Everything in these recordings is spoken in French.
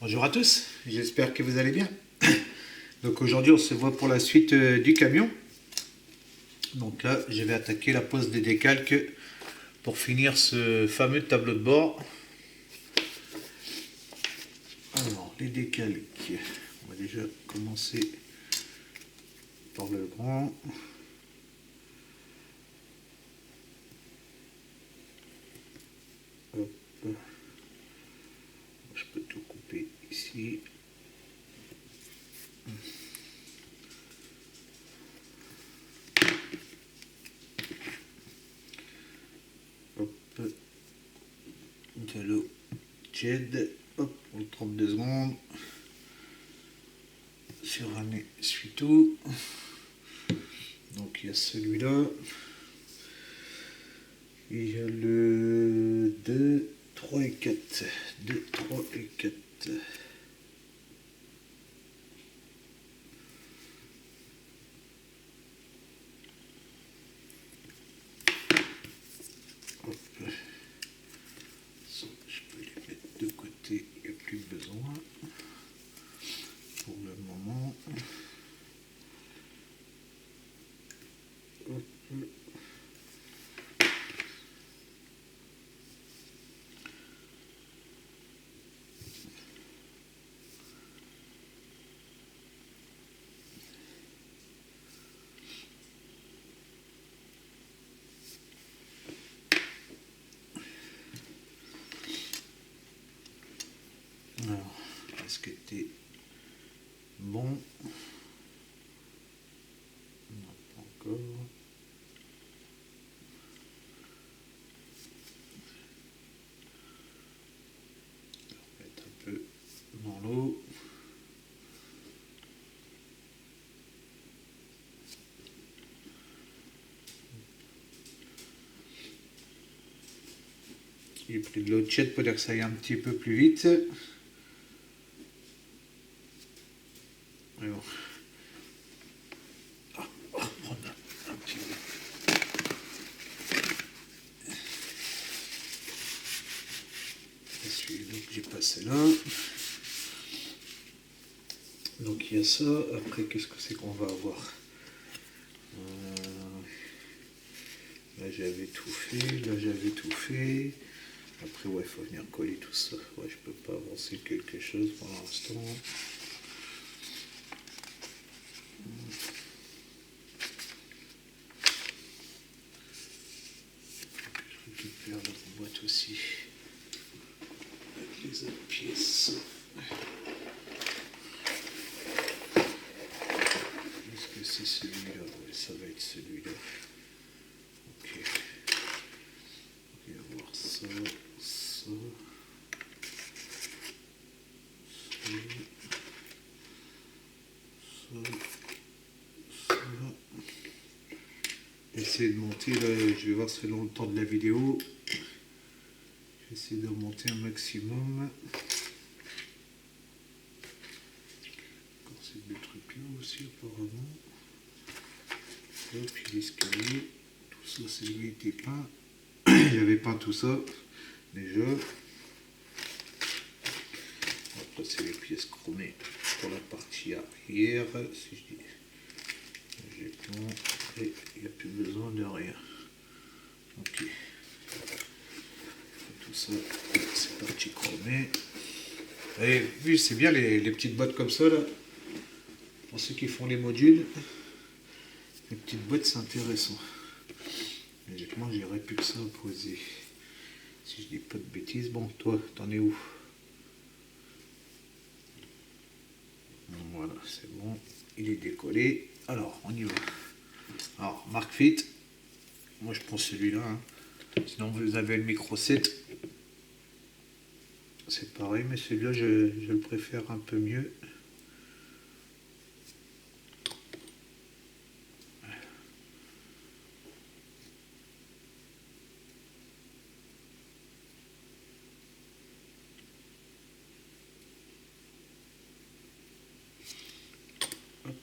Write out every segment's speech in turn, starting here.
Bonjour à tous, j'espère que vous allez bien. Donc aujourd'hui on se voit pour la suite du camion. Donc là je vais attaquer la pose des décalques pour finir ce fameux tableau de bord. Alors les décalques, on va déjà commencer par le grand. Hop. Je peux tout couper ici. Hop. De l'eau tiède. Hop, pour 32 secondes. Sur un essuie-tout. Donc il y a celui-là. Il y a le 2, 3 et 4. 2, 3 et 4. Hop. Ça, je peux les mettre de côté, il n'y a plus besoin. Pour le moment. Hop. Alors, est-ce que t'es bon? Non, pas encore. On va mettre un peu dans l'eau. J'ai pris de l'eau tiède pour dire que ça aille un petit peu plus vite. Mais bon. Ah, on va reprendre un petit peu. Celui-là que j'ai passé là. Donc il y a ça. Après, qu'est-ce que c'est qu'on va avoir? Là j'avais tout fait. Là j'avais tout fait. Après, ouais, il faut venir coller tout ça. Ouais, je peux pas avancer quelque chose pour l'instant. Je récupère la boîte aussi. Avec les autres pièces. Est-ce que c'est celui-là? Ouais, ça va être celui-là. Ok. On va voir ça, ça. Essayer de monter là, je vais voir selon le temps de la vidéo. Je vais essayer de remonter un maximum. Encore ces deux trucs là aussi apparemment. Et puis l'escalier, tout ça c'est lui était peint. J'avais peint tout ça déjà. Après c'est les pièces chromées pour la partie arrière. Si je dis j'ai plan et il n'y a plus besoin de rien. Ok. Tout ça c'est parti chromé. Et vu c'est bien les petites boîtes comme ça là. Pour ceux qui font les modules. Les petites boîtes c'est intéressant. Logiquement j'aurais plus que ça à poser. Si je dis pas de bêtises, bon toi t'en es où? Voilà, c'est bon, il est décollé. Alors, on y va. Alors, Mark Fit, moi je prends celui-là. Hein. Sinon, vous avez le micro 7. C'est pareil, mais celui-là, je le préfère un peu mieux. Hop.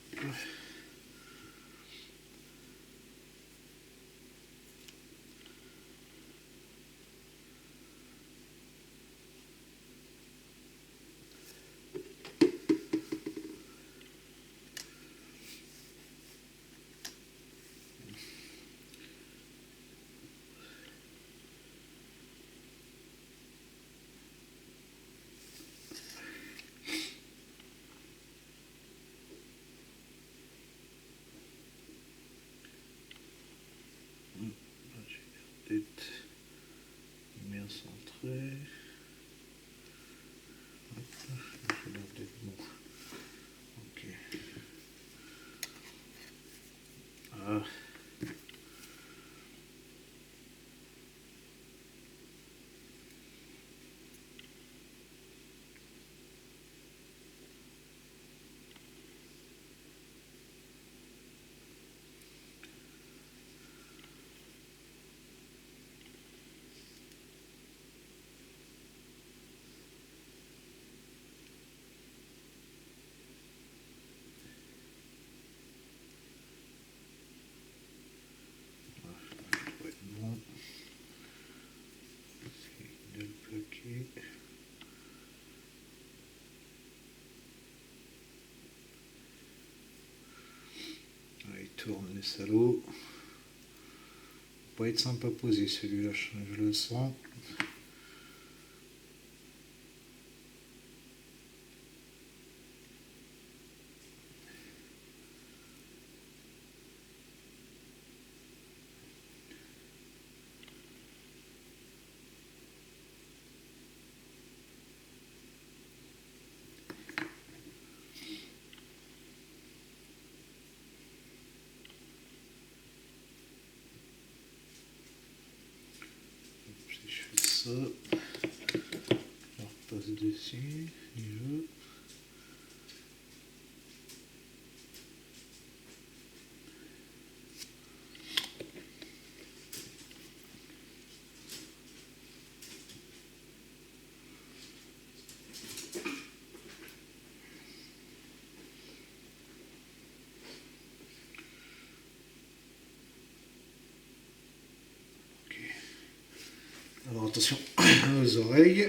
centré. Hop, ça a l'air d'être bon. Ok. Ah. Bon. Essayer de le plaquer. Il tourne les salauds. Pas être sympa posé celui-là, je le sens. Si je fais ça, je repasse dessus, niveau. Alors attention aux oreilles.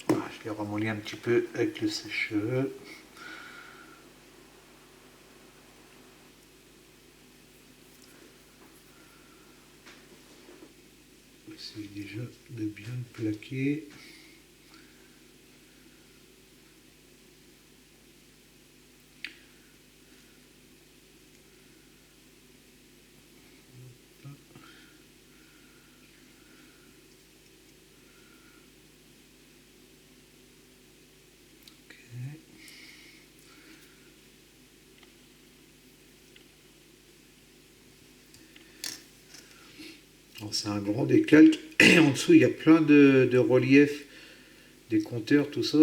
Voilà, je les ramollis un petit peu avec le sèche-cheveux. J'essaie déjà de bien le plaquer. C'est un grand décalque et en dessous il y a plein de reliefs, des compteurs, tout ça.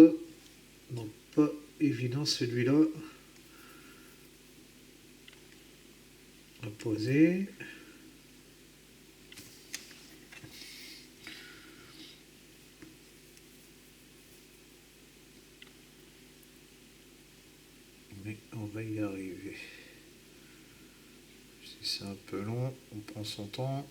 Donc pas évident celui-là à poser. Mais on va y arriver. Si c'est un peu long, on prend son temps.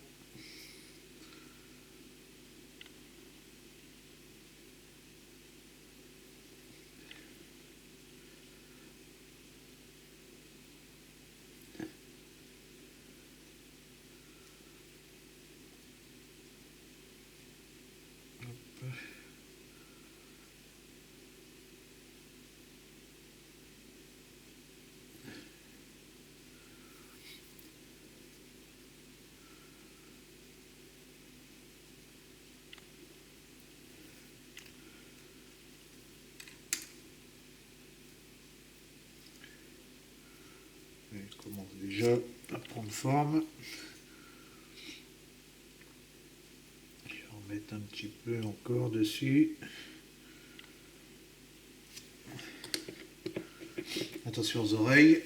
Il commence déjà à prendre forme. Je vais en mettre un petit peu encore dessus. Attention aux oreilles.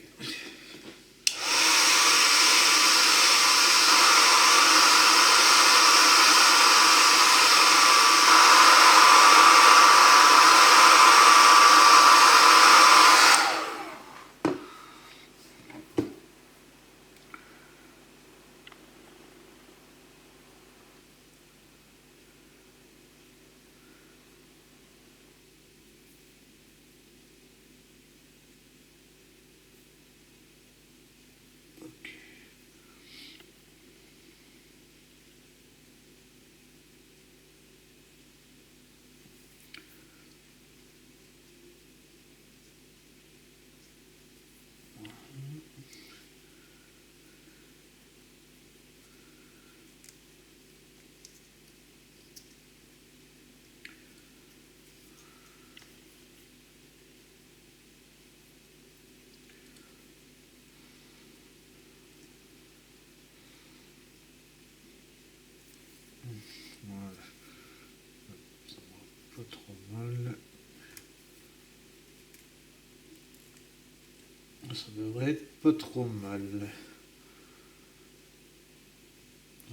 Ça devrait être pas trop mal.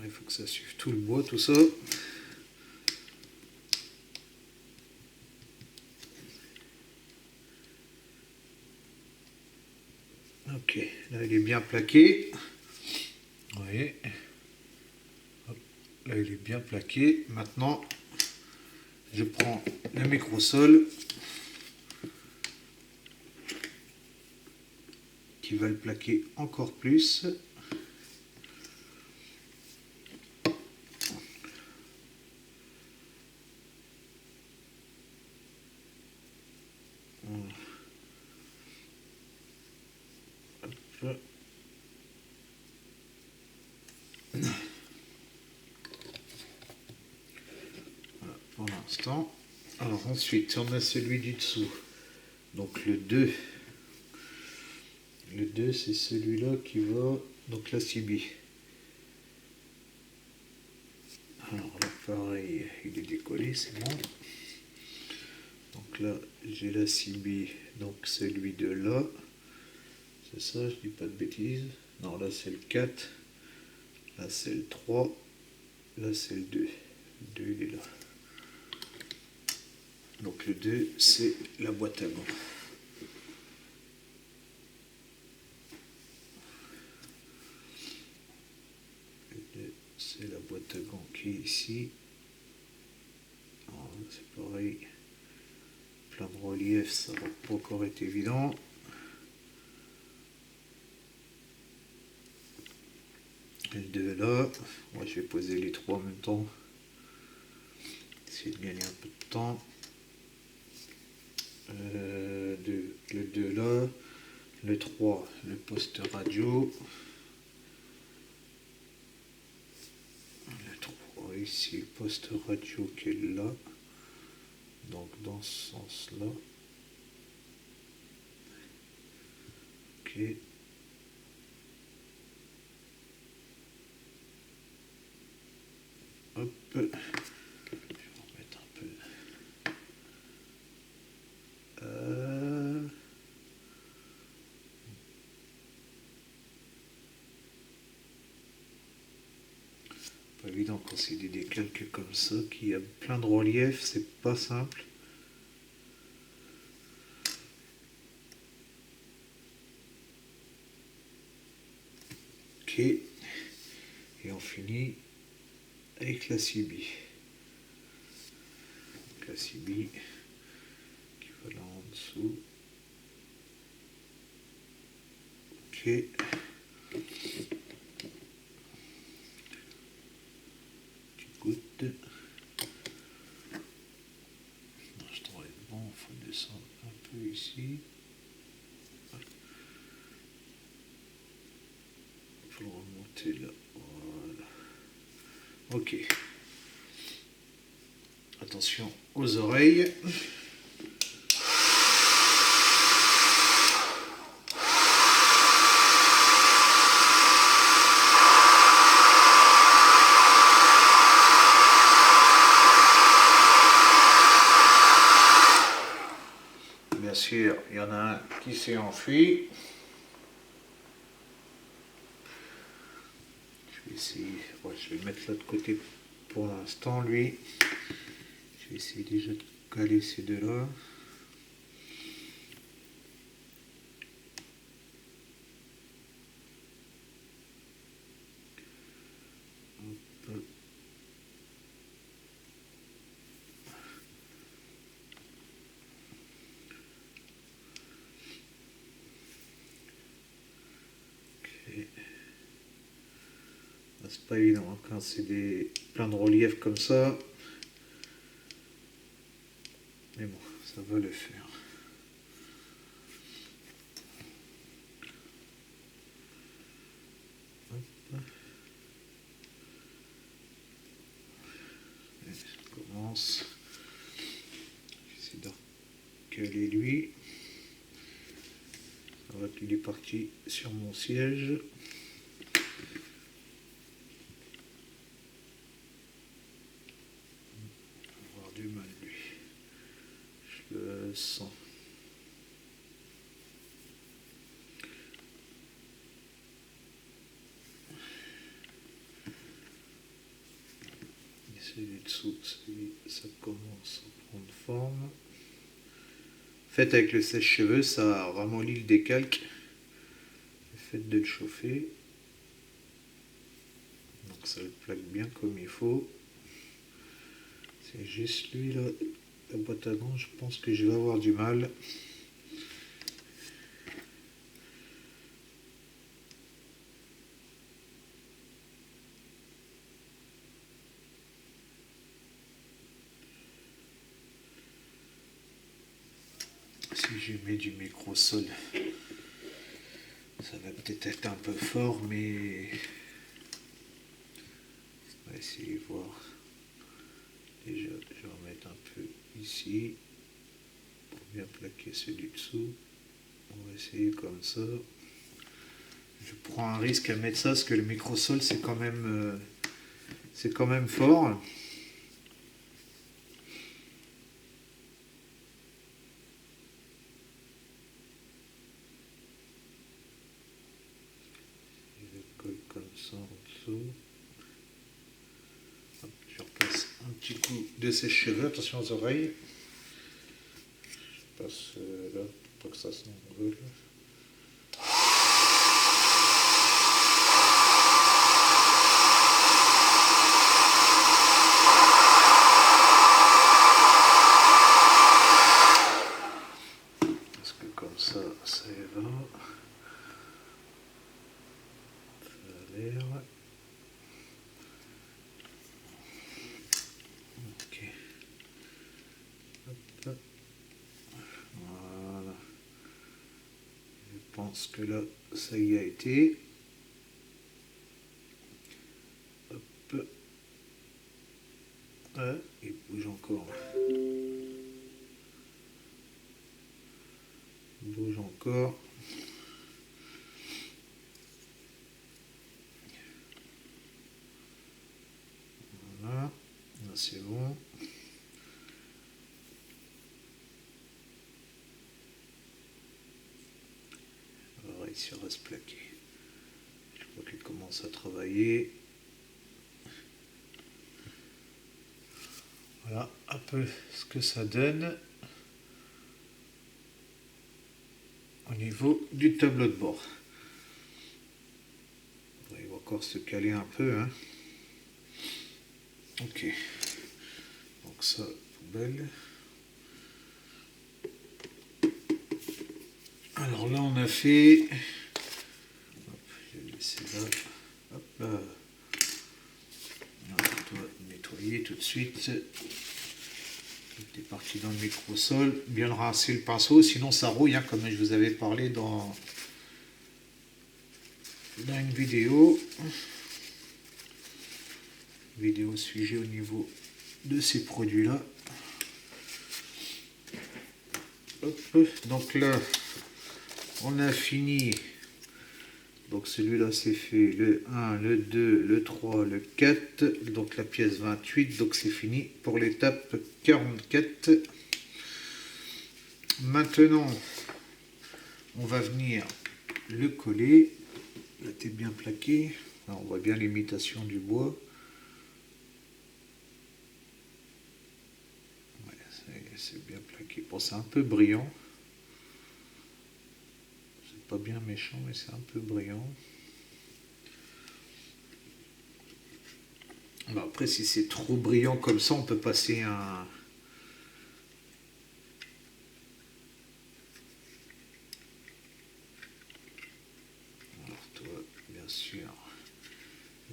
Il faut que ça suive tout le bois, tout ça. Ok, là il est bien plaqué. Vous voyez. Hop, là il est bien plaqué. Maintenant, je prends le microsol qui va le plaquer encore plus. Hop. Voilà, pour l'instant. Alors ensuite, on a celui du dessous. Donc le 2. Le 2, c'est celui-là qui va... Donc la CB. Alors là, pareil, il est décollé, c'est bon. Donc là, j'ai la CB, donc celui de là. C'est ça, je dis pas de bêtises. Non, là c'est le 4. Là c'est le 3. Là c'est le 2. Le 2, il est là. Donc le 2, c'est la boîte à gants. Le 2, c'est la boîte à gants qui est ici. C'est pareil. Plein de relief, ça va pas encore être évident. Le 2 là. Moi je vais poser les 3 en même temps. Essayer de gagner un peu de temps. Le 2 là. Le 3, le poste radio. Le 3 ici, le poste radio qui est là. Donc dans ce sens-là. Ok. Hop. Je vais remettre un peu. Pas évident quand c'est des décalques comme ça, qu'il y a plein de relief, c'est pas simple. Ok. Et on finit avec la CB. La CB qui va là en dessous. Ok. Goutte. Je devrais être bon, il faut descendre un peu ici. Il faut le remonter là. Voilà. Ok. Attention aux oreilles. Bien sûr, il y en a un qui s'est enfui. Je vais essayer, ouais, je vais le mettre de l'autre côté pour l'instant, lui. Je vais essayer déjà de caler ces deux-là. Hop. Ok. C'est pas évident hein, quand c'est plein de relief comme ça. Mais bon, ça va le faire. Hop. Et je commence. J'essaie de recaler lui. Ça va qu'il est parti sur mon siège. Du mal lui, je le sens. celui dessous, ça commence à prendre forme. Faites avec le sèche-cheveux, ça ramollit le décalque. Faites de le chauffer. Donc ça le plaque bien comme il faut. C'est juste lui là, la boîte à gants, je pense que je vais avoir du mal. Si je mets du micro-sol, ça va peut-être être un peu fort, mais on va essayer de voir. Déjà, je vais remettre un peu ici pour bien plaquer celui dessous. On va essayer comme ça. Je prends un risque à mettre ça parce que le micro-sol c'est quand même fort. Comme ça en dessous. Hop, je repasse un petit coup de sèche-cheveux, attention aux oreilles. Je passe là pour que ça s'envole. Parce que comme ça y va. Ça a l'air. Ok. Hop. Voilà. Je pense que là, ça y a été. Hop. Ah, il bouge encore. Il bouge encore. Voilà. Là, c'est bon. On va réussir à se plaquer. Je crois qu'il commence à travailler. Voilà un peu ce que ça donne au niveau du tableau de bord. Il va encore se caler un peu. Hein. Ok. Donc ça, poubelle. Alors là, on a fait... Hop, je vais laisser là. Hop là. On doit nettoyer tout de suite. Tout est parti dans le micro-sol. Bien le rincer le pinceau, sinon ça rouille, hein, comme je vous avais parlé dans une vidéo. Vidéo sujet au niveau de ces produits-là. Donc là, on a fini. Donc celui-là c'est fait le 1, le 2, le 3, le 4. Donc la pièce 28. Donc c'est fini pour l'étape 44. Maintenant, on va venir le coller. Là, t'es bien plaqué. Là, on voit bien l'imitation du bois. Ouais, c'est bien plaqué. Bon, c'est un peu brillant. C'est pas bien méchant, mais c'est un peu brillant. Bon, après, si c'est trop brillant comme ça, on peut passer un... Alors toi, bien sûr,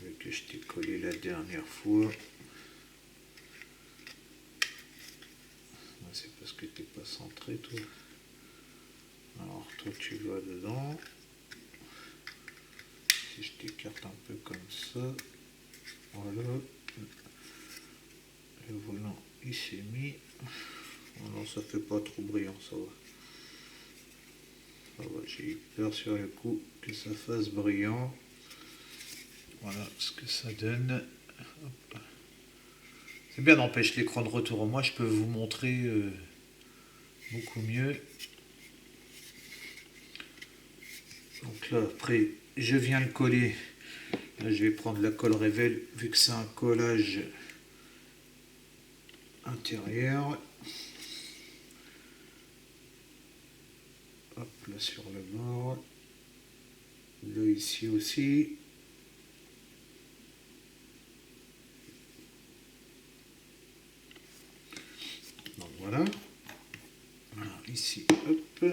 vu que je t'ai collé la dernière fois, c'est parce que t'es pas centré, toi. Alors toi, tu vas dedans. Si je t'écarte un peu comme ça, voilà. Le volant, il s'est mis. Oh non, ça fait pas trop brillant, ça va. Ah ouais, j'ai eu peur sur le coup que ça fasse brillant. Voilà ce que ça donne. C'est bien, n'empêche l'écran de retour. Moi, je peux vous montrer beaucoup mieux. Donc là, après, je viens le coller. Là, je vais prendre la colle Révèle, vu que c'est un collage intérieur. Hop, là sur le bord. Là ici aussi. Donc voilà. Alors, ici, hop.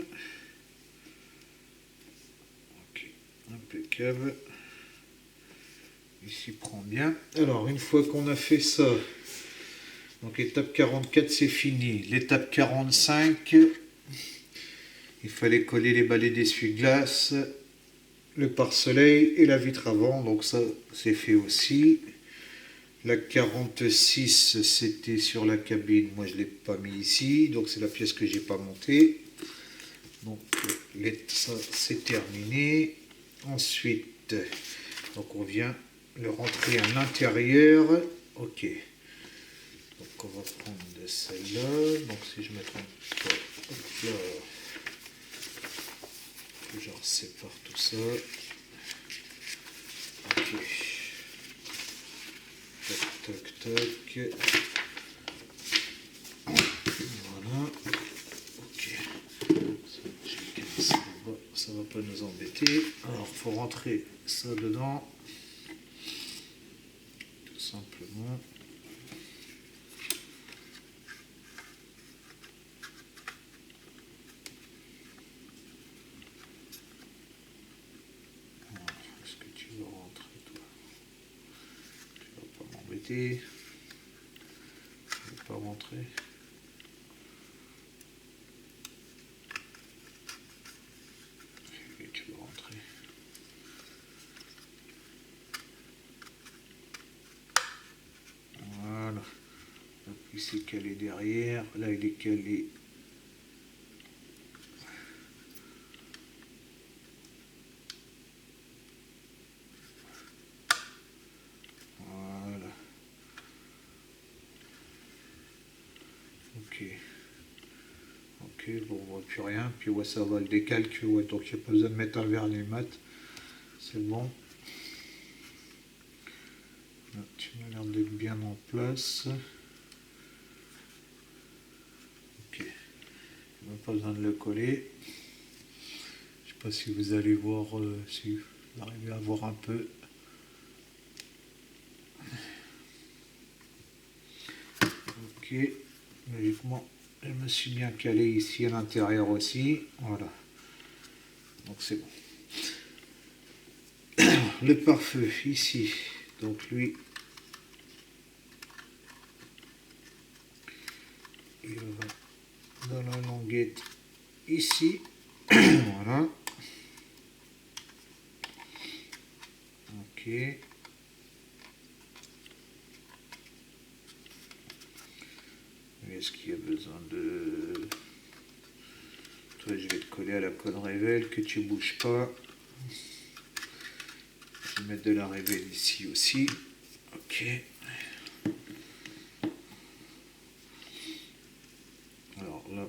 Ok, impeccable. Ici prend bien. Alors, une fois qu'on a fait ça, donc l'étape 44 c'est fini. L'étape 45, il fallait coller les balais d'essuie-glace, le pare-soleil et la vitre avant. Donc ça, c'est fait aussi. La 46, c'était sur la cabine. Moi, je ne l'ai pas mis ici. Donc, c'est la pièce que j'ai pas montée. Donc, ça, c'est terminé. Ensuite, donc on vient le rentrer à l'intérieur. Ok. Donc, on va prendre de celle-là. Donc, si je me trompe pas, hop là, je sépare tout ça. Ok. Tac, tac, tac. Voilà. Ok. Ça va pas nous embêter. Alors, il faut rentrer ça dedans. Tout simplement. Est-ce que tu veux rentrer, toi? Tu vas pas m'embêter. Tu veux pas rentrer? Et tu veux rentrer. Voilà. Donc ici calé derrière. Là, il est calé. Voilà. Ok. Ok, bon, on voit plus rien. Puis ouais, ça va le décalque. Ouais, donc il n'y a pas besoin de mettre un vernis mat. C'est bon. Là, tu m'as l'air d'être bien en place. Ok. Il n'y a pas besoin de le coller. Je sais pas si vous allez voir, si vous arrivez à voir un peu. Ok. Logiquement, je me suis bien calé ici à l'intérieur aussi. Voilà. Donc c'est bon. Le pare-feu ici. Donc lui, il va dans la languette ici. Voilà. Ok. Est-ce qu'il y a besoin de... Toi, je vais te coller à la conne révèle, que tu bouges pas. Je vais mettre de la révèle ici aussi. Ok. Alors là,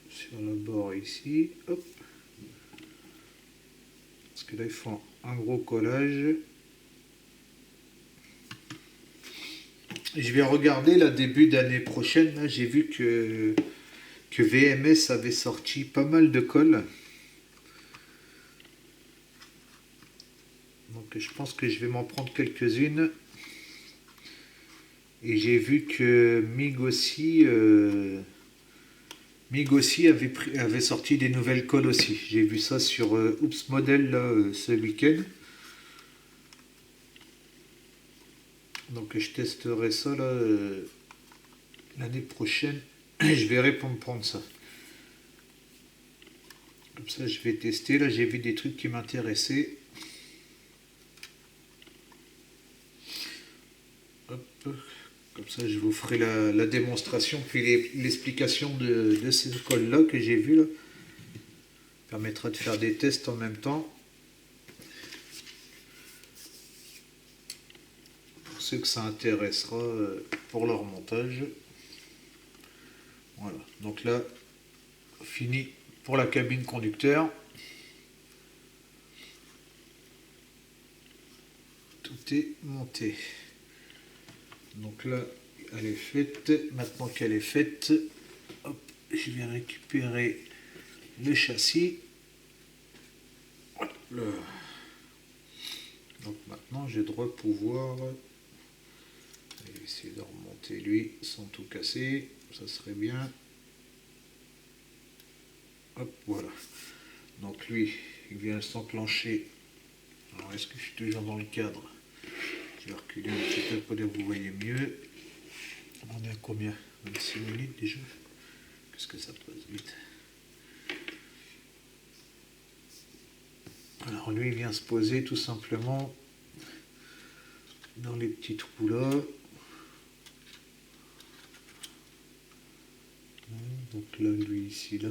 sur le bord ici, hop. Parce que là, ils font un gros collage. Je vais regarder là, début d'année prochaine. Là, j'ai vu que VMS avait sorti pas mal de colle. Donc je pense que je vais m'en prendre quelques-unes. Et j'ai vu que Mig aussi avait sorti des nouvelles colles aussi. J'ai vu ça sur Oops Model là, ce week-end. Donc je testerai ça là, l'année prochaine. Je verrai pour me prendre ça. Comme ça je vais tester. Là j'ai vu des trucs qui m'intéressaient. Hop. Comme ça je vous ferai la démonstration puis l'explication de ces colles là que j'ai vues là. Permettra de faire des tests en même temps. Pour ceux que ça intéressera pour leur montage. Voilà, donc là, fini pour la cabine conducteur. Tout est monté. Donc là, elle est faite. Maintenant qu'elle est faite, hop, je vais récupérer le châssis. Donc maintenant, je devrais pouvoir essayer de remonter lui sans tout casser. Ça serait bien. Hop, voilà. Donc lui, il vient s'enclencher. Alors, est-ce que je suis toujours dans le cadre? Je vais reculer un petit peu pour que vous voyez mieux. On est à combien? 26 minutes déjà? Qu'est-ce que ça passe vite? Alors lui, il vient se poser tout simplement dans les petits trous là. Donc là, lui ici, là.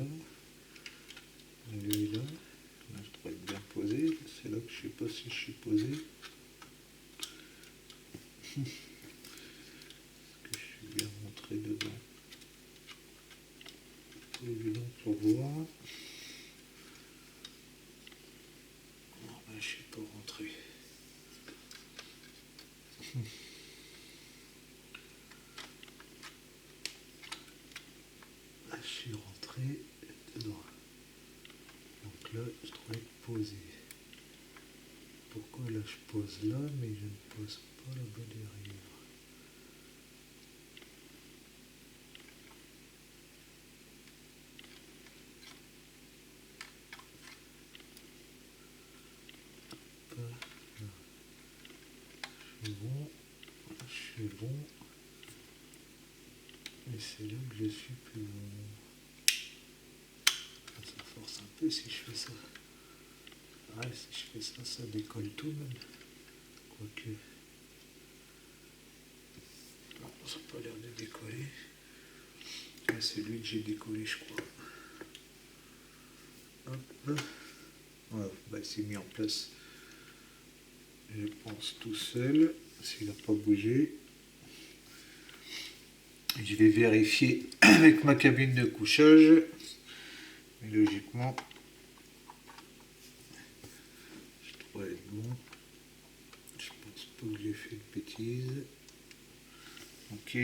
Lui là. Là, je devrais être bien posé. C'est là que je ne sais pas si je suis posé. Est-ce que je suis bien rentré dedans? Pas évident pour voir. Non, ben, je ne suis pas rentré. Là, je suis rentré dedans. Donc là, je dois être posé. Pourquoi là, je pose là, mais je ne pose pas là-bas derrière? Je suis bon, je suis bon, et c'est là que je suis plus bon. Ça force un peu si je fais ça. Ouais, si je fais ça, ça décolle tout même. Quoique. Non, ça n'a pas l'air de décoller. Ouais, c'est lui que j'ai décollé, je crois. Hop. Ouais, bah, il s'est mis en place, je pense, tout seul, s'il n'a pas bougé. Je vais vérifier avec ma cabine de couchage. Mais logiquement, je dois être bon. Je pense pas que j'ai fait de bêtises. Ok.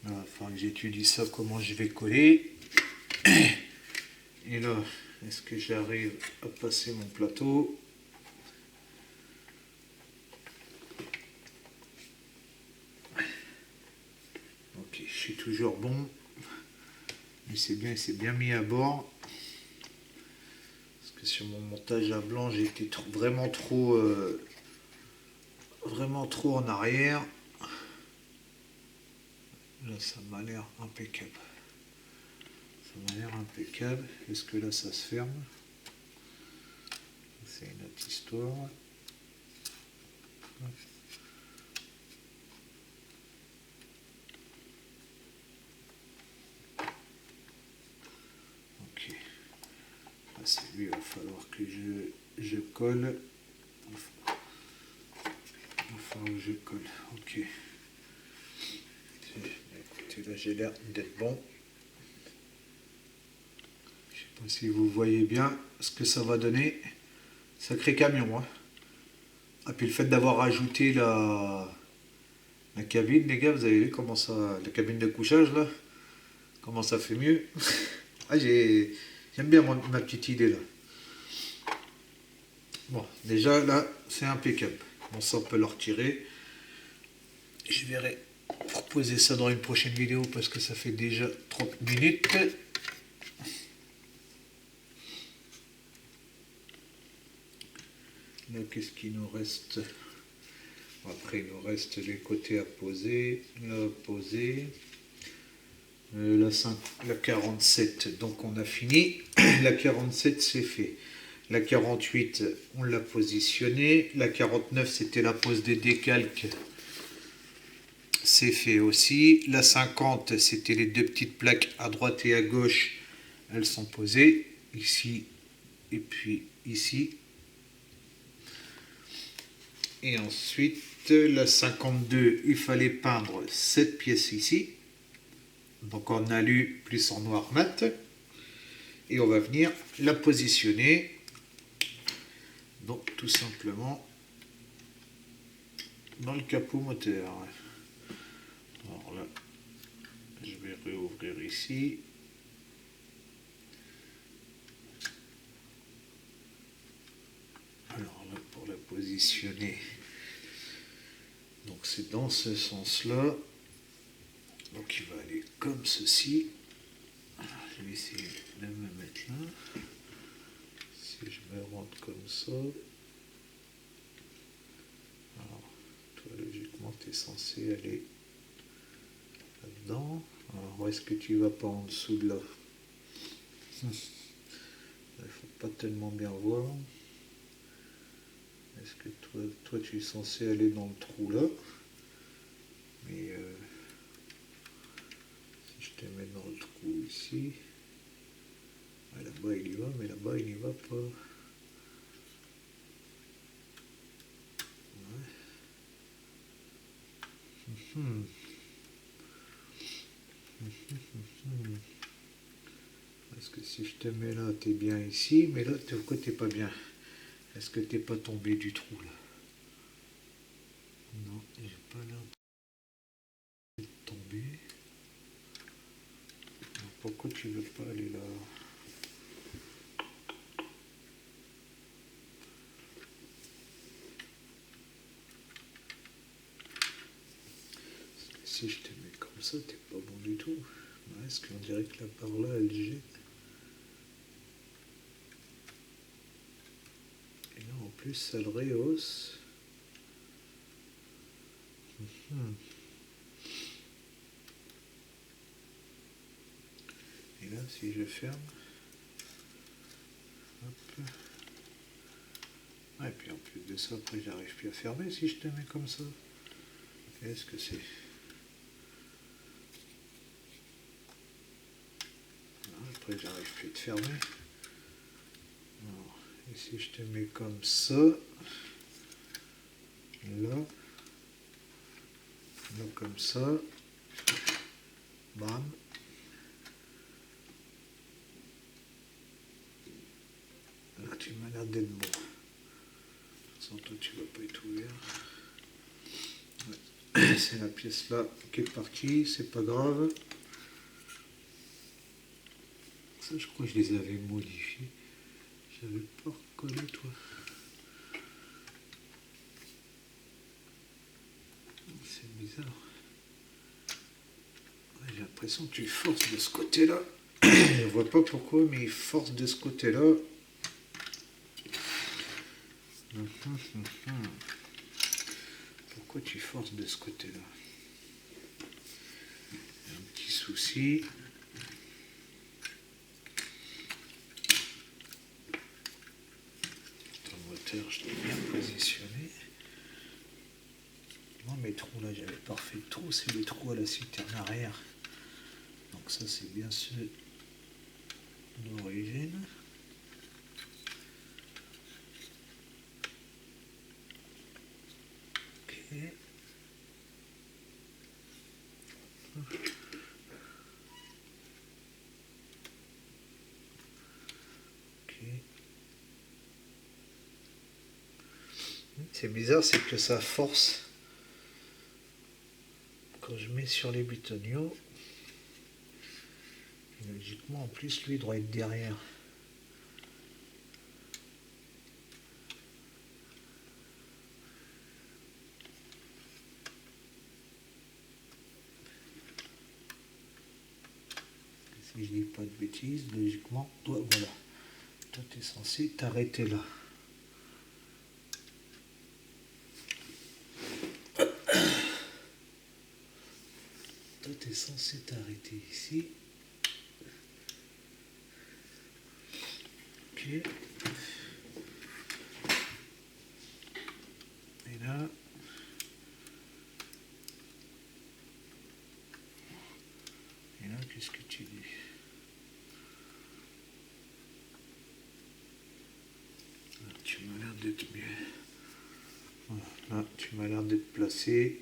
Enfin, j'étudie ça, comment je vais coller. Et là, est-ce que j'arrive à passer mon plateau? Ok, je suis toujours bon. Mais c'est bien, il s'est bien mis à bord. Parce que sur mon montage à blanc, j'étais vraiment trop en arrière. Là, ça m'a l'air impeccable. Ça m'a l'air impeccable. Est-ce que là, ça se ferme? C'est une autre histoire. Ok. Là, c'est lui, il va falloir que je colle. Il va falloir que je colle. Ok. Écoutez, là, j'ai l'air d'être bon. Je ne sais pas si vous voyez bien ce que ça va donner. Sacré camion, hein. Et puis le fait d'avoir ajouté la cabine, les gars, vous avez vu comment ça, la cabine de couchage là, comment ça fait mieux. Ah, j'aime bien ma petite idée là. Bon, déjà là, c'est impeccable. Bon, ça on peut le retirer. Je verrai pour poser ça dans une prochaine vidéo parce que ça fait déjà 30 minutes. Là, qu'est-ce qu'il nous reste? Après, il nous reste les côtés à poser. Là, à poser. La 47, donc on a fini. La 47, c'est fait. La 48, on l'a positionnée. La 49, c'était la pose des décalques. C'est fait aussi. La 50, c'était les deux petites plaques à droite et à gauche. Elles sont posées. Ici et puis ici. Et ensuite, la 52, il fallait peindre cette pièce ici. Donc en alu plus en noir mat. Et on va venir la positionner. Donc tout simplement, dans le capot moteur. Alors là, je vais réouvrir ici. Alors là, pour la positionner, donc c'est dans ce sens-là. Donc il va aller comme ceci. Je vais essayer de me mettre là. Si je me rentre comme ça. Alors, toi logiquement tu es censé aller là-dedans. Alors où est-ce que tu vas pas en dessous de là? Il ne faut pas tellement bien voir. Est-ce que toi tu es censé aller dans le trou là? Mais si je te mets dans le trou ici, ah, là-bas il y va, mais là-bas il n'y va pas. Parce que si je te mets là, tu es bien ici, mais là, pourquoi tu n'es pas bien? Est-ce que tu n'es pas tombé du trou là? Non, j'ai pas l'air de tomber. Alors, pourquoi tu veux pas aller là? Si je te mets comme ça, t'es pas bon du tout. Ouais, est-ce qu'on dirait que là par là, elle jette? Et là, en plus, ça le rehausse. Et là, si je ferme, hop. Ouais, et puis en plus de ça, après, j'arrive plus à fermer si je te mets comme ça. Qu'est-ce que c'est? Après, j'arrive plus à te fermer. Alors, et si je te mets comme ça, là comme ça, bam. Là, tu m'as l'air d'être bon. Sans toi, tu vas pas être ouvert. Ouais. C'est la pièce là qui est partie, c'est pas grave. Ça, je crois que je les avais modifiés. J'avais pas recollé, toi. C'est bizarre. Ouais, j'ai l'impression que tu forces de ce côté-là. Je ne vois pas pourquoi, mais il force de ce côté-là. Pourquoi tu forces de ce côté-là? Un petit souci. Ton moteur, je l'ai bien positionné. Non, mes trous là, j'avais pas refait de trous, c'est les trous à la citerne arrière. Donc ça, c'est bien ceux d'origine. Ok. C'est bizarre, c'est que ça force quand je mets sur les butoniaux. Logiquement, en plus, lui doit être derrière. Si je dis pas de bêtises, logiquement, toi, voilà. Toi, tu es censé t'arrêter là. Toi, tu es censé t'arrêter ici. Ok. Et là. Et là, qu'est-ce que tu dis? Là, tu m'as l'air d'être mieux. Voilà, là, tu m'as l'air d'être placé.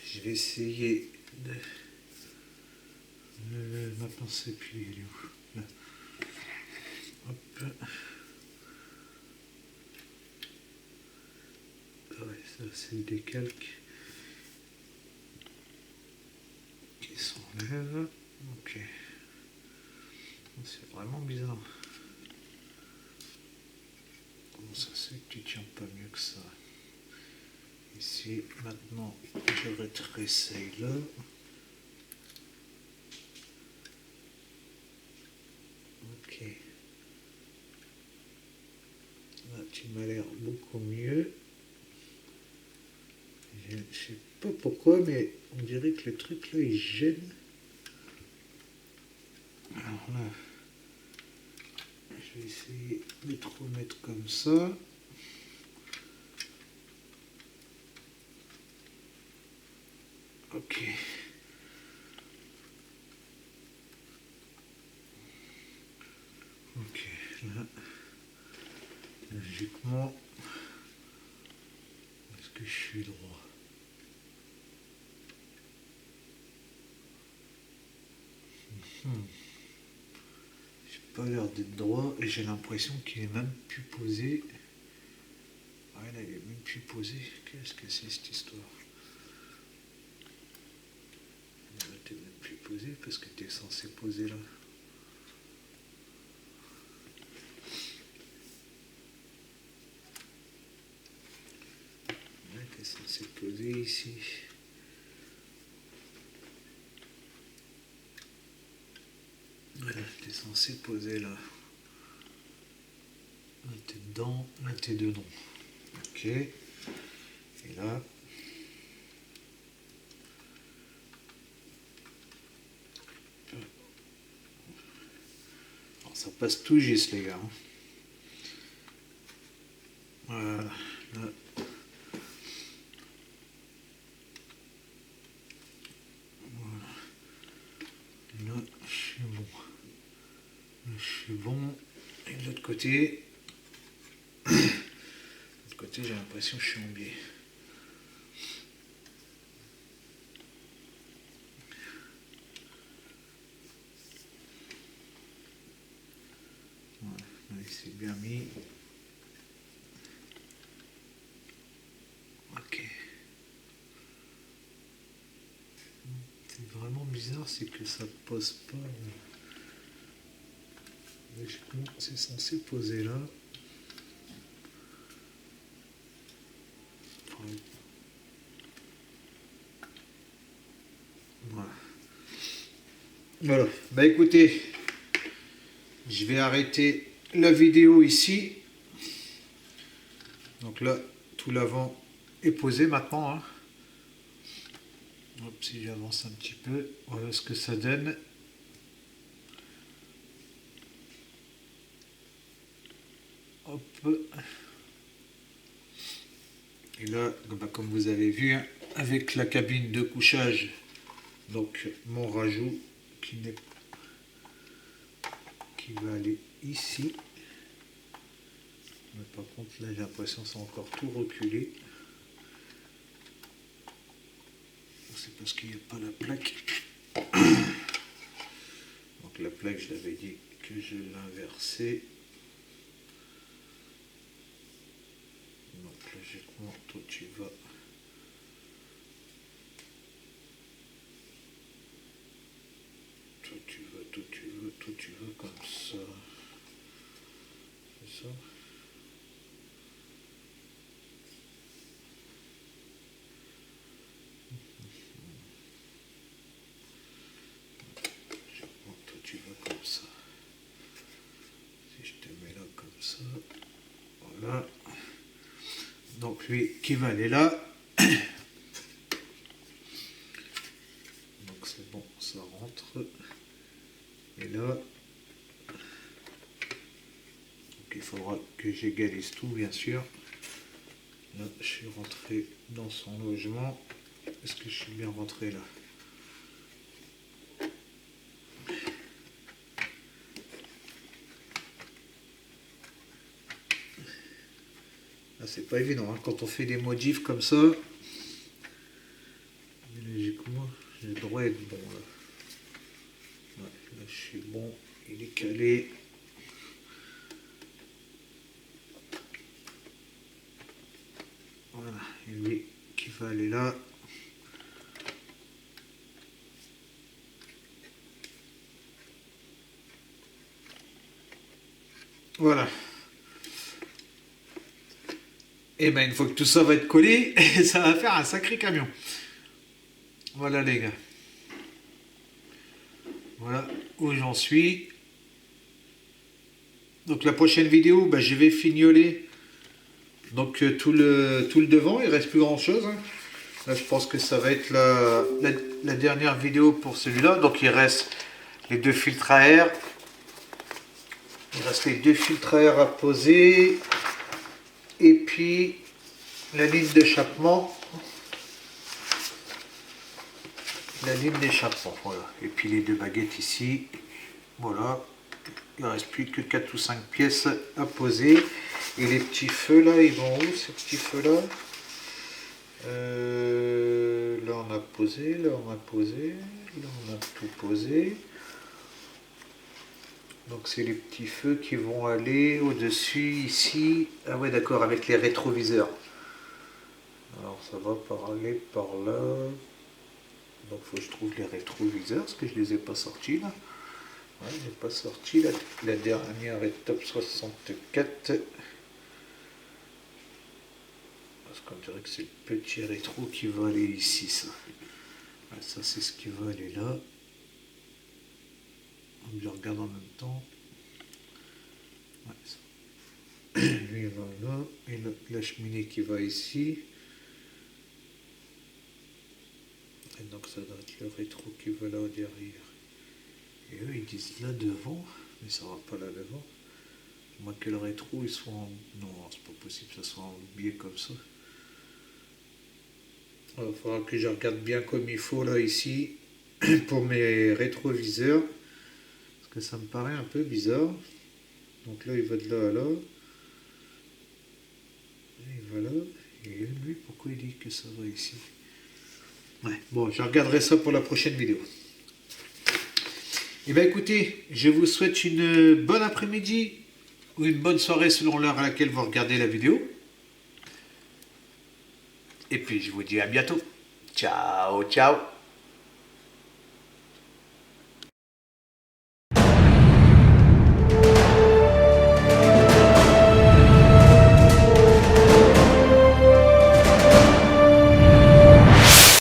Je vais essayer de... ma pince à appuyer, elle est où? Là. Hop. Ouais, ça c'est le décalque qui s'enlève. Ok. C'est vraiment bizarre. Comment ça c'est que tu tiens pas mieux que ça? Ici, maintenant, je rétrécis là. Ok. Là, tu m'as l'air beaucoup mieux. Je sais pas pourquoi, mais on dirait que le truc là, il gêne. Alors là, je vais essayer de trop mettre comme ça. Ok. Ok, là, logiquement, est-ce que je suis droit? J'ai pas l'air d'être droit et j'ai l'impression qu'il est même plus posé. Ouais, là, il est même plus posé. Qu'est-ce que c'est cette histoire? Là, t'es même plus posé parce que t'es censé poser là. Ouais, t'es censé poser ici. Ouais, t'es censé poser là. Là, t'es dedans, là, t'es dedans. Ok. Et là. Alors, ça passe tout juste, les gars. Voilà. Là. Là, je suis bon. Là, je suis bon. Et de l'autre côté. De l'autre côté, j'ai l'impression que je suis en biais. Voilà. Là, il s'est bien mis. Ok. C'est vraiment bizarre, c'est que ça pose pas. Logiquement, c'est censé poser là. Voilà. Voilà. Bah écoutez, je vais arrêter la vidéo ici. Donc là, tout l'avant est posé maintenant. Hein. Hop, si j'avance un petit peu, voilà ce que ça donne. Hop. Et là, bah, comme vous avez vu, hein, avec la cabine de couchage, donc mon rajout qui va aller ici. Mais par contre, là, j'ai l'impression que c'est encore tout reculé. C'est parce qu'il n'y a pas la plaque. Donc la plaque, je l'avais dit que je l'inversais. Donc logiquement, toi tu vas. Toi tu vas, toi tu veux, toi tu veux comme ça. C'est ça. Logiquement, toi tu vas comme ça. Si je te mets là comme ça. Voilà. Donc lui qui va aller là. Donc c'est bon, ça rentre. Et là, donc il faudra que j'égalise tout bien sûr. Là, je suis rentré dans son logement. Est-ce que je suis bien rentré là? Ah, c'est pas évident, hein. Quand on fait des modifs comme ça, logiquement, j'ai le droit d'être bon là. Ouais, là, je suis bon, il est calé. Ouais, Voilà, et lui qui va aller là. Voilà. Et ben une fois que tout ça va être collé, ça va faire un sacré camion. Voilà les gars. Voilà où j'en suis. Donc la prochaine vidéo, ben, je vais fignoler donc tout le devant. Il reste plus grand chose. Hein. Là je pense que ça va être la dernière vidéo pour celui-là. Donc il reste les deux filtres à air. Il reste les deux filtres à air à poser. Et puis la ligne d'échappement. La ligne d'échappement, voilà. Et puis les deux baguettes ici. Voilà. Il ne reste plus que 4 ou 5 pièces à poser. Et les petits feux là, ils vont où ces petits feux là? Là on a posé, là on a posé, là on a tout posé. Donc c'est les petits feux qui vont aller au-dessus ici. Ah ouais d'accord, avec les rétroviseurs. Alors ça va aller par là. Donc il faut que je trouve les rétroviseurs, parce que je ne les ai pas sortis là. Ouais, je n'ai pas sorti la dernière étape 64. Parce qu'on dirait que c'est le petit rétro qui va aller ici, ça. Ouais, ça c'est ce qui va aller là. On le regarde en même temps. Ouais, ça. Lui il va là. Et la cheminée qui va ici. Et donc ça doit être le rétro qui va là derrière. Et eux ils disent là devant, mais ça va pas là devant. À moins que le rétro il soit en... Non, c'est pas possible que ça soit en biais comme ça. Il faudra que je regarde bien comme il faut là ici pour mes rétroviseurs. Parce que ça me paraît un peu bizarre. Donc là il va de là à là. Et voilà. Et lui pourquoi il dit que ça va ici? Ouais, bon, je regarderai ça pour la prochaine vidéo. Et bien écoutez, je vous souhaite une bonne après-midi ou une bonne soirée selon l'heure à laquelle vous regardez la vidéo. Et puis je vous dis à bientôt. Ciao, ciao.